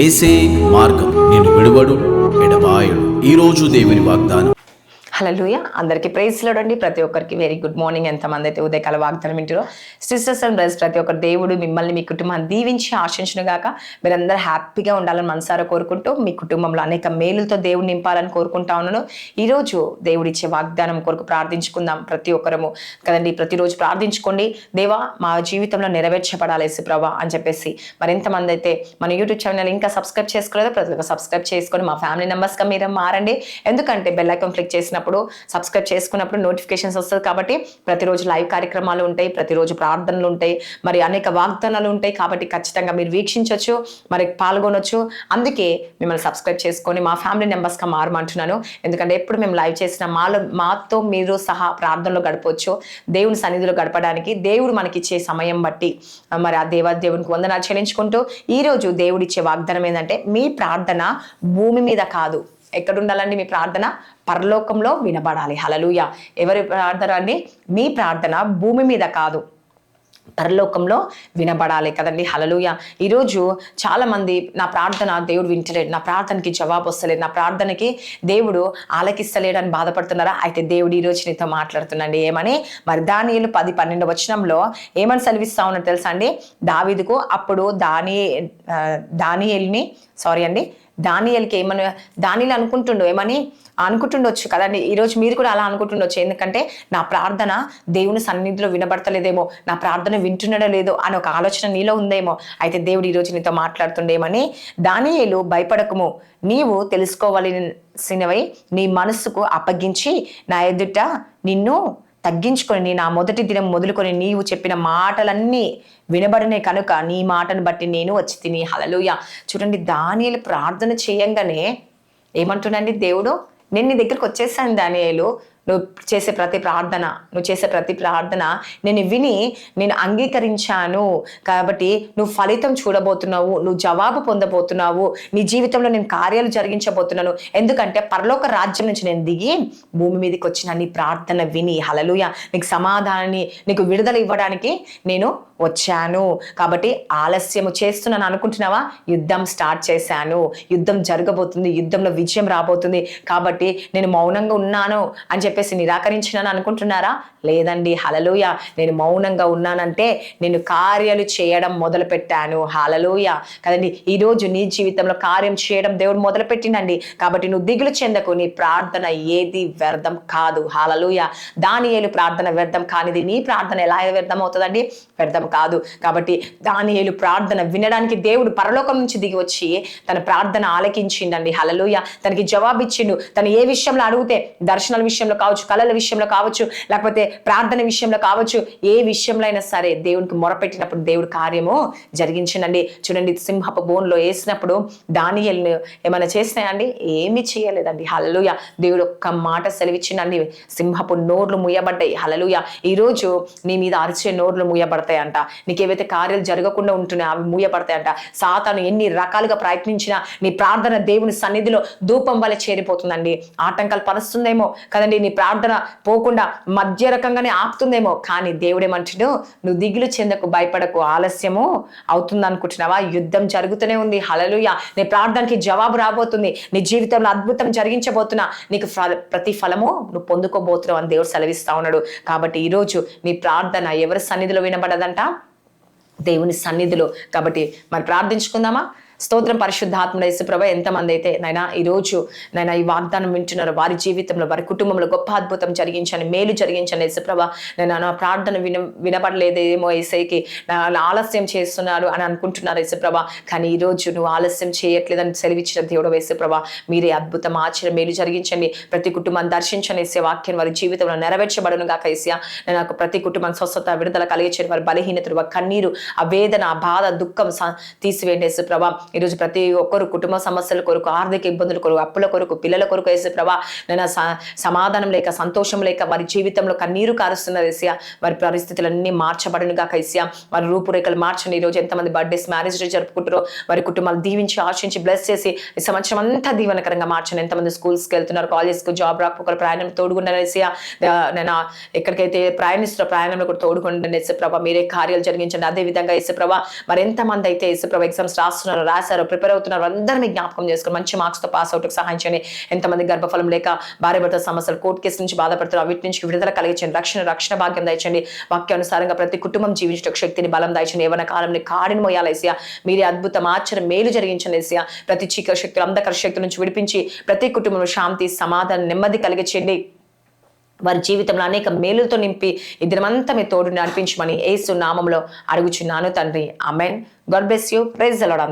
ఏసే మార్గం నేను విడువడు ఎడబాయడు. ఈరోజు దేవుని వాగ్దానం. హల్లెలూయా. అందరికీ ప్రైజ్ లార్డ్ అండి. ప్రతి ఒక్కరికి వెరీ గుడ్ మార్నింగ్. ఎంతమంది అయితే ఉదయకాల వాగ్దానం వింటారో సిస్టర్స్ అండ్ బ్రదర్స్, ప్రతి ఒక్కరు దేవుడు మిమ్మల్ని మీ కుటుంబాన్ని దీవించి ఆశించును గాక. మీరందరూ హ్యాపీగా ఉండాలని మనసారా కోరుకుంటూ మీ కుటుంబంలో అనేక మేలులతో దేవుడు నింపాలని కోరుకుంటా ఉన్నాను. ఈరోజు దేవుడిచ్చే వాగ్దానం కొరకు ప్రార్థించుకుందాం ప్రతి ఒక్కరము కదండి. ప్రతిరోజు ప్రార్థించుకోండి, దేవా మా జీవితంలో నెరవేర్చబడాలి యేసుప్రభా అని చెప్పేసి. మరింతమంది అయితే మన యూట్యూబ్ ఛానల్ ఇంకా సబ్స్క్రైబ్ చేసుకోలేదో ప్రతి ఒక్కరు సబ్స్క్రైబ్ చేసుకొని మా ఫ్యామిలీ మెంబర్స్గా మీరు మారండి. ఎందుకంటే బెల్ ఐకాన్ క్లిక్ చేసినప్పుడు సబ్స్క్రైబ్ చేసుకున్నప్పుడు నోటిఫికేషన్స్ వస్తుంది. కాబట్టి ప్రతిరోజు లైవ్ కార్యక్రమాలు ఉంటాయి, ప్రతిరోజు ప్రార్థనలు ఉంటాయి, మరి అనేక వాగ్దానాలు ఉంటాయి. కాబట్టి ఖచ్చితంగా మీరు వీక్షించవచ్చు, మరి పాల్గొనొచ్చు. అందుకే మిమ్మల్ని సబ్స్క్రైబ్ చేసుకొని మా ఫ్యామిలీ మెంబర్స్గా మారమంటున్నాను. ఎందుకంటే ఎప్పుడు మేము లైవ్ చేసిన మాతో మీరు సహా ప్రార్థనలో గడపవచ్చు. దేవుని సన్నిధిలో గడపడానికి దేవుడు మనకిచ్చే సమయం బట్టి మరి ఆ దేవునికి వందనాలు చెల్లించుకుంటూ ఈరోజు దేవుడిచ్చే వాగ్దానం ఏంటంటే, మీ ప్రార్థన భూమి మీద కాదు. ఎక్కడ ఉండాలండి మీ ప్రార్థన? పరలోకంలో వినబడాలి. హల్లెలూయా. ఎవరి ప్రార్థన అండి? మీ ప్రార్థన భూమి మీద కాదు, పరలోకంలో వినబడాలి కదండి. హల్లెలూయా. ఈరోజు చాలా మంది నా ప్రార్థన దేవుడు వింటలేడు, నా ప్రార్థనకి జవాబు వస్తలేదు, నా ప్రార్థనకి దేవుడు ఆలకిస్తలేడు అని బాధపడుతున్నారా? అయితే దేవుడు ఈరోజు నీతో మాట్లాడుతున్నాండి. ఏమని? మరి దానియేలు 10-12 వచనంలో ఏమని సెలవిస్తా ఉన్నట్టు తెలుసా అండి? దావీదుకు అప్పుడు దానియేలుకి ఏమని దానియేలు అనుకుంటుండొచ్చు కదండి. ఈరోజు మీరు కూడా అలా అనుకుంటుండొచ్చు. ఎందుకంటే నా ప్రార్థన దేవుని సన్నిధిలో వినబడతలేదేమో, నా ప్రార్థన వింటున్నాడో లేదో అని ఒక ఆలోచన నీలో ఉందేమో. అయితే దేవుడు ఈరోజు నీతో మాట్లాడుతుండేమని, దానియేలు భయపడకము, నీవు తెలుసుకోవలసినవై నీ మనస్సుకు అప్పగించి నా ఎదుట నిన్ను తగ్గించుకొని నా మొదటి దినం మొదలుకొని నీవు చెప్పిన మాటలన్నీ వినబడినే కనుక నీ మాటను బట్టి నేను వచ్చి తిని. హల్లెలూయా. చూడండి, దానియేలు ప్రార్థన చేయంగానే ఏమంటున్నాండి దేవుడు? నేను నీ దగ్గరికి వచ్చేసాను దానియేలు, నువ్వు చేసే ప్రతి ప్రార్థన నేను విని నేను అంగీకరించాను. కాబట్టి నువ్వు ఫలితం చూడబోతున్నావు, నువ్వు జవాబు పొందబోతున్నావు, నీ జీవితంలో నేను కార్యాలు జరిగించబోతున్నాను. ఎందుకంటే పరలోక రాజ్యం నుంచి నేను దిగి భూమి మీదకి వచ్చిన నీ ప్రార్థన విని, హల్లెలూయా, నీకు సమాధానాన్ని, నీకు విడుదల ఇవ్వడానికి నేను వచ్చాను. కాబట్టి ఆలస్యము చేస్తున్నాను అనుకుంటున్నావా? యుద్ధం స్టార్ట్ చేశాను, యుద్ధం జరగబోతుంది, యుద్ధంలో విజయం రాబోతుంది. కాబట్టి నేను మౌనంగా ఉన్నాను అని చెప్పేసి నిరాకరించినాను అనుకుంటున్నారా? లేదండి. హల్లెలూయా. నేను మౌనంగా ఉన్నానంటే నేను కార్యాలు చేయడం మొదలు పెట్టాను. హల్లెలూయా కదండి. ఈరోజు నీ జీవితంలో కార్యం చేయడం దేవుడు మొదలు పెట్టినండి. కాబట్టి నువ్వు దిగులు చెందకు, నీ ప్రార్థన ఏది వ్యర్థం కాదు. హల్లెలూయా. దానియేలు ప్రార్థన వ్యర్థం కానిది నీ ప్రార్థన ఎలా వ్యర్థం అవుతుందండి? వ్యర్థం కాదు. కాబట్టి దానియేలు ప్రార్థన వినడానికి దేవుడు పరలోకం నుంచి దిగి వచ్చి తన ప్రార్థన ఆలకించిండండి. హల్లెలూయా. తనకి జవాబిచ్చిండు. తను ఏ విషయంలో అడిగితే, దర్శనాల విషయంలో కావచ్చు, కళల విషయంలో కావచ్చు, లేకపోతే ప్రార్థన విషయంలో కావచ్చు, ఏ విషయంలో అయినా సరే దేవునికి మొరపెట్టినప్పుడు దేవుడు కార్యము జరిగించిండండి. చూడండి, సింహపు బోన్లో వేసినప్పుడు దానియేలును ఏమైనా చేసినాయండి? ఏమీ చేయలేదండి. హల్లెలూయా. దేవుడు ఒక్క మాట సెలవిచ్చిండండి, సింహపు నోర్లు ముయ్యబడ్డాయి. హల్లెలూయా. ఈరోజు నీ మీద అరిచే నోర్లు ముయ్యబడతాయంట. నీకేవైతే కార్యాలు జరగకుండా ఉంటున్నాయో అవి మూయబడతాయంట. సాతాను ఎన్ని రకాలుగా ప్రయత్నించినా నీ ప్రార్థన దేవుని సన్నిధిలో ధూపం వల్ల చేరిపోతుందండి. ఆటంకాలు పరుస్తుందేమో కదండి, నీ ప్రార్థన పోకుండా మధ్య రకంగానే ఆపుతుందేమో. కానీ దేవుడేమంటాడు? నువ్వు దిగులు చెందకు, భయపడకు, ఆలస్యము అవుతుంది అనుకుంటున్నావా? యుద్ధం జరుగుతూనే ఉంది. హల్లెలూయా. నీ ప్రార్థనకి జవాబు రాబోతుంది, నీ జీవితంలో అద్భుతం జరిగించబోతున్నా, నీకు ప్రతి ఫలము నువ్వు పొందుకోబోతున్నావు అని దేవుడు సెలవిస్తా ఉన్నాడు. కాబట్టి ఈరోజు నీ ప్రార్థన ఎవరి సన్నిధిలో వినబడదంట? దేవుని సన్నిధిలో. కాబట్టి మరి ప్రార్థించుకుందామా? స్తోత్రం. పరిశుద్ధాత్ముడ యేసుప్రభ, ఎంతమంది అయితే నైనా ఈరోజు నైనా ఈ వాగ్దానం వింటున్నారో వారి జీవితంలో, వారి కుటుంబంలో గొప్ప అద్భుతం జరిగించండి, మేలు జరిగించండి యేసుప్రభ. నేను నా ప్రార్థన వినబడలేదేమో, యేసయ్యకి ఆలస్యం చేస్తున్నాడు అని అనుకుంటున్నారు యేసుప్రభ. కానీ ఈరోజు నువ్వు ఆలస్యం చేయట్లేదని సెలవిచ్చిన దేవుడు యేసుప్రభ. మీరే అద్భుతం, ఆశ్చర్య, మేలు జరిగించండి. ప్రతి కుటుంబాన్ని దర్శించండి యేసయ్య. వాక్యం వారి జీవితంలో నెరవేర్చబడును గాక యేసయ్య. నాకు ప్రతి కుటుంబానికి స్వస్థత, విడుదల కలిగించండి. వారి బలహీనతలు, వారి కన్నీరు, ఆ వేదన, ఆ బాధ, దుఃఖం తీసివేయండి యేసుప్రభ. ఈరోజు ప్రతి ఒక్కరు కుటుంబ సమస్యల కొరకు, ఆర్థిక ఇబ్బందుల కొరకు, అప్పుల కొరకు, పిల్లల కొరకు యేసుప్రభా నేను సమాధానం లేక, సంతోషం లేక వారి జీవితంలో కన్నీరు కారుస్తున్నారు యేసయ్య. వారి పరిస్థితులన్నీ మార్చబడును గాక యేసయ్య. వారి రూపురేఖలు మార్చండి. ఈరోజు ఎంతమంది బర్త్డేస్, మ్యారేజ్ డే జరుపుకుంటారో వారి కుటుంబాలు దీవించి, ఆశించి, బ్లెస్ చేసి ఈ సంవత్సరం అంతా దీవెనకరంగా మార్చండి. ఎంతమంది స్కూల్స్కి వెళ్తున్నారు, కాలేజ్కి, జాబ్ రాకపోకలు, ప్రయాణం తోడుగుండాలి యేసయ్య. నేను ఎక్కడికైతే ప్రయాణిస్తారో ప్రయాణంలో కూడా తోడుకుండండి యేసుప్రభా. మీరే కార్యాలు జరిగించండి. అదే విధంగా యేసుప్రభా మరి ఎంతమంది అయితే యేసుప్రభా ఎగ్జామ్స్ రాస్తున్నారో రాశారో ప్రిపేర్ అవుతున్నారు అందరినీ జ్ఞాపకం చేసుకుని మంచి మార్క్స్తో పాస్ అవుట్కి సహాయం చేయండి. ఎంతమంది గర్భఫలం లేక భార్య భర్త సమస్యలు కోర్టు కేసు నుంచి బాధపడుతున్నారు, వీటి నుంచి విడుదల కలిగించండి. రక్షణ భాగ్యం దయచండి. వాక్యానుసారంగా ప్రతి కుటుంబం జీవించడానికి శక్తిని బలం దయచండి. ఏమైనా కాలంలో కాడిని మోయాలేసియా, మీరే అద్భుతం ఆశ్చర్యం మేలు జరిగించండి ఏసయ్యా. ప్రతి చీకటి శక్తులు అంధకార శక్తుల నుంచి విడిపించి ప్రతి కుటుంబంలో శాంతి సమాధానం నెమ్మది కలిగించండి. వారి జీవితంలో అనేక మేలులతో నింపి ఈ దినమంతా మీ తోడు నడిపించమని యేసు నామములో అడుగుచున్నాను తండ్రి. Amen. God bless you. Praise the lord.